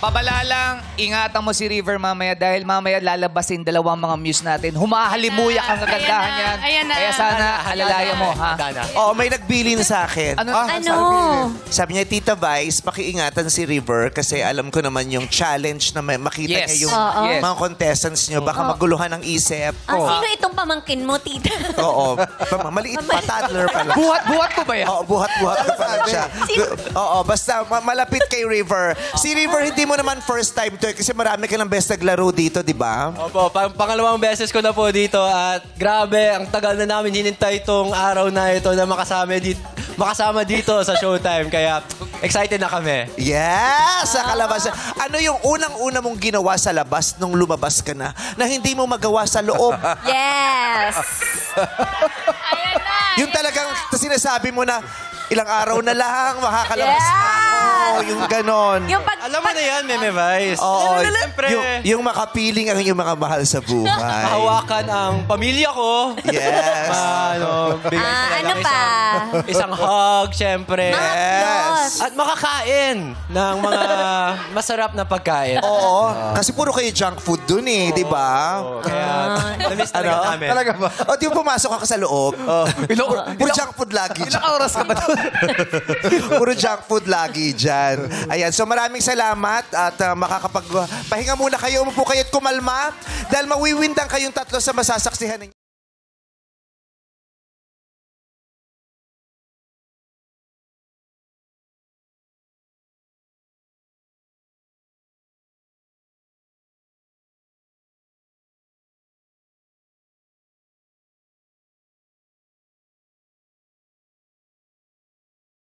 Pabala lang, ingatan mo si River mamaya dahil mamaya lalabasin dalawang mga muse natin. Humahalimuyak ang kagandahan niyan. Ayan na. Kaya sana alalayan mo, ha? Oo, may nagbili na sa akin. Ano? Sabi niya, Tita Vice, pakiingatan si River kasi alam ko naman yung challenge na makita Yes. niya yung Yes. mga contestants niyo. Baka maguluhan ang isip. Sino itong pamangkin mo, tita? Oo. Maliit pa, toddler pa lang. Buhat mo ba yan? Oo, buhat-buhat ko pa lang siya. Oo, basta malapit kay River. Si River, hindi mo naman first time to kasi marami ka ng best naglaro dito, di ba? Opo, pangalawang beses ko na po dito at grabe, ang tagal na namin hinintay itong araw na ito na makasama dito sa Showtime. Kaya excited na kami. Yes! Sa kalabasan. Ano yung unang-una mong ginawa sa labas nung lumabas ka na hindi mo magawa sa loob? Yes! Ayan na. Yung talagang sinasabi mo na ilang araw na lang, makakalabas na ako. Yung ganon. Yung Alam mo na yan, Meme Vice. Oo. Siyempre, Yung makapiling ang inyong mga mahal sa buhay. mahawakan ang pamilya ko. Yes. Bigay talaga ano pa? Isang hug, siyempre. Yes. At makakain ng mga masarap na pagkain. Oo. Kasi puro kayo junk food dun eh, di ba? Kaya, na-miss talaga namin. Talaga ba? O, di ba pumasok ka sa loob? Puro junk food lagi. Ilang oras ka ba doon? Puro junk food lagi dyan. Ayan, so maraming salamat at makakapagpahinga muna kayo, umupo kayo at kumalma dahil mawiwindang kayong tatlo sa masasaksihan ninyo.